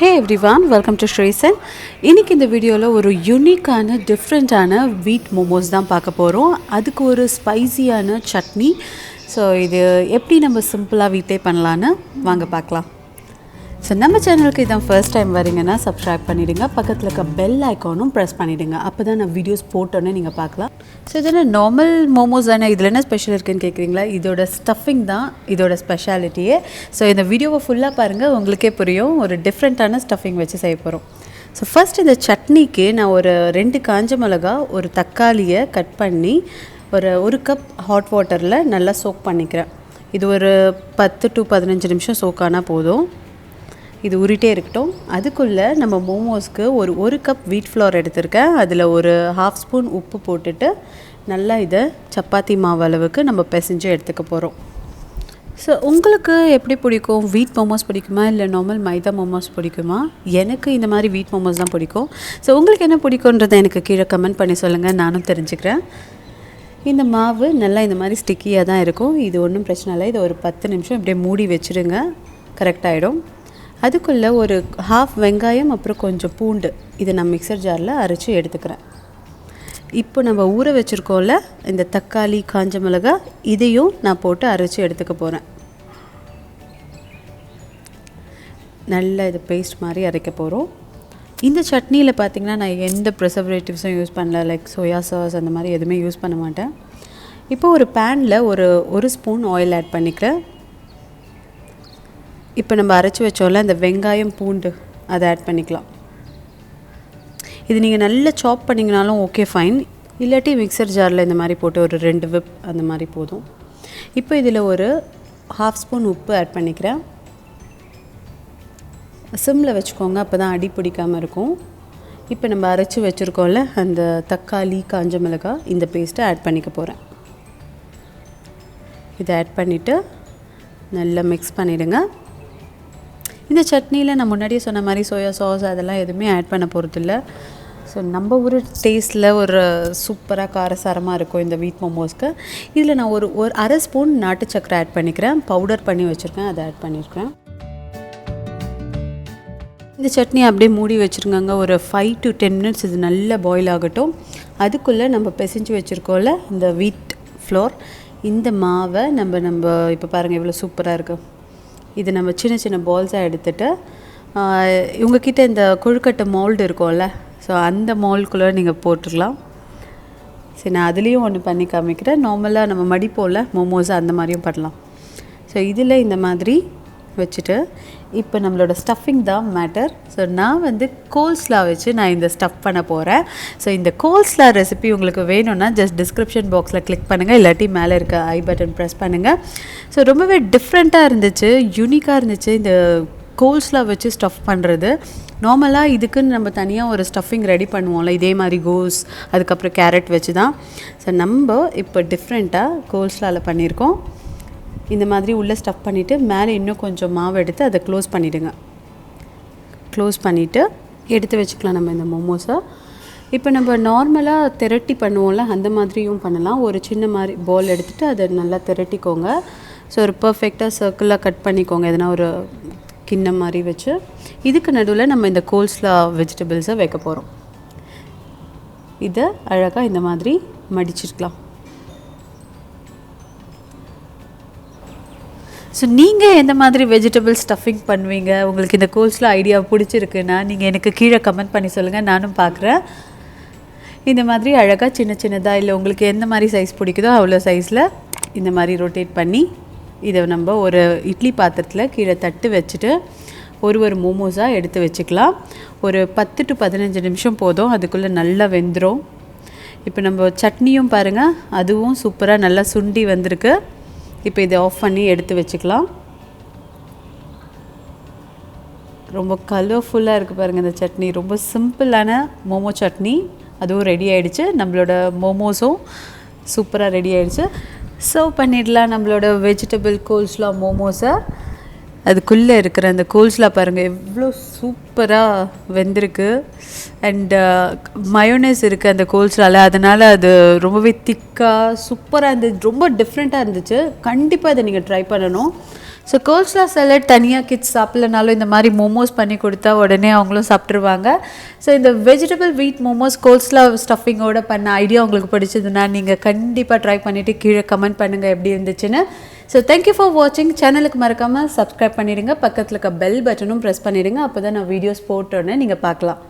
Hey everyone, welcome to SriSen. இன்னைக்கு இந்த வீடியோல ஒரு யூனிக்கான டிஃபரண்டான வீட் மோமோஸ் தான் பார்க்க போறோம். அதுக்கு ஒரு ஸ்பைசியான சட்னி. ஸோ இது எப்படி நம்ம சிம்பிளா வீட்லயே பண்ணலாம்னு வாங்க பார்க்கலாம். ஸோ நம்ம சேனலுக்கு இதான் ஃபர்ஸ்ட் டைம் வரீங்கன்னா சப்ஸ்கிரைப் பண்ணிவிடுங்க, பக்கத்தில் இருக்க பெல் ஐக்கானும் ப்ரெஸ் பண்ணிவிடுங்க, அப்போ தான் நான் வீடியோஸ் போட்டோன்னே நீங்கள் பார்க்கலாம். ஸோ இதெல்லாம் நார்மல் மோமோஸ் தானே, இதில் என்ன ஸ்பெஷல் இருக்குதுன்னு கேட்குறீங்களா? இதோட ஸ்டஃபிங் தான் இதோட ஸ்பெஷாலிட்டியே. ஸோ இந்த வீடியோவை ஃபுல்லாக பாருங்கள், உங்களுக்கே புரியும். ஒரு டிஃப்ரெண்ட்டான ஸ்டஃபிங் வச்சு செய்ய போகிறோம். ஸோ ஃபர்ஸ்ட் இந்த சட்னிக்கு நான் ஒரு 2 காஞ்ச மிளகா, ஒரு தக்காளியை கட் பண்ணி ஒரு கப் ஹாட் வாட்டரில் நல்லா சோக் பண்ணிக்கிறேன். இது ஒரு 10 to 15 நிமிஷம் சோக் ஆனால் போதும். இது உருட்டே இருக்கட்டும். அதுக்குள்ளே நம்ம மோமோஸ்க்கு ஒரு கப் வீட் ஃப்ளோர் எடுத்திருக்கேன். அதில் ஒரு 1/2 ஸ்பூன் உப்பு போட்டுட்டு நல்லா இதை சப்பாத்தி மாவு அளவுக்கு நம்ம பிசைஞ்சு எடுத்துக்க போகிறோம். ஸோ உங்களுக்கு எப்படி பிடிக்கும்? வீட் மோமோஸ் பிடிக்குமா இல்லை நார்மல் மைதா மோமோஸ் பிடிக்குமா? எனக்கு இந்த மாதிரி வீட் மோமோஸ் தான் பிடிக்கும். ஸோ உங்களுக்கு என்ன பிடிக்குன்றதை எனக்கு கீழே கமெண்ட் பண்ணி சொல்லுங்கள், நானும் தெரிஞ்சுக்கிறேன். இந்த மாவு நல்லா இந்த மாதிரி ஸ்டிக்கியாக தான் இருக்கும். இது ஒன்றும் பிரச்சனை இல்லை. இதை ஒரு 10 நிமிஷம் இப்படியே மூடி வச்சுருங்க, கரெக்டாகிடும். அதுக்குள்ளே ஒரு 1/2 வெங்காயம் அப்புறம் கொஞ்சம் பூண்டு இதை நான் மிக்சர் ஜாரில் அரைச்சி எடுத்துக்கிறேன். இப்போ நம்ம ஊற வச்சுருக்கோம்ல இந்த தக்காளி, காஞ்ச மிளகா, இதையும் நான் போட்டு அரைச்சி எடுத்துக்க போகிறேன். நல்லா இது பேஸ்ட் மாதிரி அரைக்க போகிறோம். இந்த சட்னியில் பார்த்திங்கன்னா நான் எந்த ப்ரிசர்வேட்டிவ்ஸும் யூஸ் பண்ணல, லைக் சோயா சாஸ் அந்த மாதிரி எதுவுமே யூஸ் பண்ண மாட்டேன். இப்போ ஒரு பேனில் ஒரு ஸ்பூன் ஆயில் ஆட் பண்ணிக்கிறேன். இப்போ நம்ம அரைச்சி வச்சோம்ல அந்த வெங்காயம், பூண்டு அதை ஆட் பண்ணிக்கலாம். இது நீங்கள் நல்லா சாப் பண்ணிங்கனாலும் ஓகே, ஃபைன். இல்லாட்டி மிக்சர் ஜாரில் இந்த மாதிரி போட்டு ஒரு 2 விப் அந்த மாதிரி போதும். இப்போ இதில் ஒரு 1/2 ஸ்பூன் உப்பு ஆட் பண்ணிக்கிறேன். சிம்மில் வச்சுக்கோங்க, அப்போ தான் அடி பிடிக்காமல் இருக்கும். இப்போ நம்ம அரைச்சி வச்சுருக்கோம்ல அந்த தக்காளி, காஞ்ச மிளகாய், இந்த பேஸ்ட்டை ஆட் பண்ணிக்க போகிறேன். இதை ஆட் பண்ணிவிட்டு நல்லா மிக்ஸ் பண்ணிவிடுங்க. இந்த சட்னியில் நான் முன்னாடியே சொன்ன மாதிரி சோயா சாஸ் அதெல்லாம் எதுவுமே ஆட் பண்ண போகிறதில்ல. ஸோ நம்ம ஒரு டேஸ்ட்டில் ஒரு சூப்பராக காரசாரமாக இருக்கும் இந்த வீட் மோமோஸ்க்கு. இதில் நான் ஒரு 1/2 ஸ்பூன் நாட்டு சக்கரை ஆட் பண்ணிக்கிறேன். பவுடர் பண்ணி வச்சுருக்கேன், அதை ஆட் பண்ணியிருக்கேன். இந்த சட்னி அப்படியே மூடி வச்சுருங்க. ஒரு 5 to 10 மினிட்ஸ் இது நல்லா பாயில் ஆகட்டும். அதுக்குள்ளே நம்ம பிசைஞ்சு வச்சுருக்கோம்ல இந்த வீட் ஃப்ளோர், இந்த மாவை நம்ம இப்போ பாருங்கள் இவ்வளோ சூப்பராக இருக்குது. இது நம்ம சின்ன சின்ன பால்ஸாக எடுத்துகிட்டு உங்கள்கிட்ட இந்த கொழுக்கட்டை மோல்டு இருக்கும்ல, ஸோ அந்த மோல்டுக்குள்ளே நீங்கள் போட்டுடலாம். சரி, நான் அதுலேயும் ஒன்று பண்ணி காமிக்கிறேன். நார்மலாக நம்ம மடிப்போம்ல மோமோஸ், அந்த மாதிரியும் பண்ணலாம். ஸோ இதில் இந்த மாதிரி வச்சுட்டு இப்போ நம்மளோட ஸ்டஃபிங் தான் மேட்டர். ஸோ நான் கோல்ஸ்லா வச்சு நான் இந்த ஸ்டஃப் பண்ண போகிறேன். ஸோ இந்த கோல்ஸ்லா ரெசிபி உங்களுக்கு வேணும்னா ஜஸ்ட் டிஸ்கிரிப்ஷன் பாக்ஸில் கிளிக் பண்ணுங்கள், இல்லாட்டி மேலே இருக்க ஐ பட்டன் ப்ரெஸ் பண்ணுங்கள். ஸோ ரொம்பவே டிஃப்ரெண்ட்டாக இருந்துச்சு, யூனிக்காக இருந்துச்சு இந்த கோல்ஸ்லா வச்சு ஸ்டஃப் பண்ணுறது. நார்மலாக இதுக்குன்னு நம்ம தனியாக ஒரு ஸ்டஃபிங் ரெடி பண்ணுவோம்ல, இதே மாதிரி கோஸ் அதுக்கப்புறம் கேரட் வச்சு தான். ஸோ நம்ம இப்போ டிஃப்ரெண்ட்டாக கோல்ஸ்லாவில் பண்ணியிருக்கோம். இந்த மாதிரி உள்ளே ஸ்டஃப் பண்ணிவிட்டு மேலே இன்னும் கொஞ்சம் மாவு எடுத்து அதை க்ளோஸ் பண்ணிவிடுங்க. க்ளோஸ் பண்ணிவிட்டு எடுத்து வச்சுக்கலாம் நம்ம இந்த மோமோஸை. இப்போ நம்ம நார்மலாக திரட்டி பண்ணுவோம்ல, அந்த மாதிரியும் பண்ணலாம். ஒரு சின்ன மாதிரி பால் எடுத்துகிட்டு அதை நல்லா திரட்டிக்கோங்க. ஸோ ஒரு பர்ஃபெக்டாக சர்க்கிளாக கட் பண்ணிக்கோங்க, எதனா ஒரு கிண்ணம் மாதிரி வச்சு. இதுக்கு நடுவில் நம்ம இந்த கோல்ஸ்லா வெஜிடபிள்ஸை வைக்க போகிறோம். இதை அழகாக இந்த மாதிரி மடிச்சிருக்கலாம். ஸோ நீங்கள் எந்த மாதிரி வெஜிடபிள் ஸ்டஃபிங் பண்ணுவீங்க? உங்களுக்கு இந்த கோல்ஸ்லா ஐடியா பிடிச்சிருக்குன்னா நீங்கள் எனக்கு கீழே கமெண்ட் பண்ணி சொல்லுங்கள், நானும் பார்க்குறேன். இந்த மாதிரி அழகாக சின்ன சின்னதாக, இல்லை உங்களுக்கு எந்த மாதிரி சைஸ் பிடிக்குதோ அவ்வளோ சைஸில் இந்த மாதிரி ரொட்டேட் பண்ணி இதை நம்ம ஒரு இட்லி பாத்திரத்தில் கீழே தட்டு வச்சுட்டு ஒரு மோமோஸாக எடுத்து வச்சுக்கலாம். ஒரு 10 to 15 நிமிஷம் போதும், அதுக்குள்ளே நல்லா வெந்துடும். இப்போ நம்ம சட்னியும் பாருங்கள், அதுவும் சூப்பராக நல்லா சுண்டி வந்திருக்கு. இப்போ இதை ஆஃப் பண்ணி எடுத்து வச்சுக்கலாம். ரொம்ப கலர்ஃபுல்லாக இருக்குது பாருங்கள் இந்த சட்னி. ரொம்ப சிம்பிளான மோமோ சட்னி, அதுவும் ரெடி ஆகிடுச்சு. நம்மளோட மோமோஸும் சூப்பராக ரெடி ஆகிடுச்சு. சர்வ் பண்ணிடலாம் நம்மளோட வெஜிடபிள் கோல்ஸ்லா மோமோஸை. அதுக்குள்ளே இருக்கிற அந்த கோல்ஸ்லா பாருங்கள் எவ்வளோ சூப்பராக வெந்திருக்கு. அண்ட் மயோனைஸ் இருக்குது அந்த கோல்ஸ்லாவில், அதனால் அது ரொம்பவே திக்காக சூப்பராக இருந்துச்சு. ரொம்ப டிஃப்ரெண்ட்டாக இருந்துச்சு. கண்டிப்பாக இதை நீங்கள் ட்ரை பண்ணணும். ஸோ கோல்ஸ்லா சாலட் தனியாக கிட்ஸ் சாப்பிட்லனாலும் இந்த மாதிரி மோமோஸ் பண்ணி கொடுத்தா உடனே அவங்களும் சாப்பிட்ருவாங்க. ஸோ இந்த வெஜிடபிள் வீட் மோமோஸ் கோல்ஸ்லா ஸ்டஃபிங்கோட பண்ண ஐடியா உங்களுக்கு பிடிச்சதுன்னா நீங்கள் கண்டிப்பாக ட்ரை பண்ணிவிட்டு கீழே கமெண்ட் பண்ணுங்கள் எப்படி இருந்துச்சுன்னு. ஸோ தேங்க்யூ ஃபார் வாட்சிங். சேனலுக்கு மறக்காமல் சப்ஸ்கிரைப் பண்ணிடுங்க, பக்கத்தில் இருக்க பெல் பட்டனும் ப்ரெஸ் பண்ணிடுங்க, அப்போ தான் நான் வீடியோஸ் போட்டோன்னே நீங்கள் பார்க்கலாம்.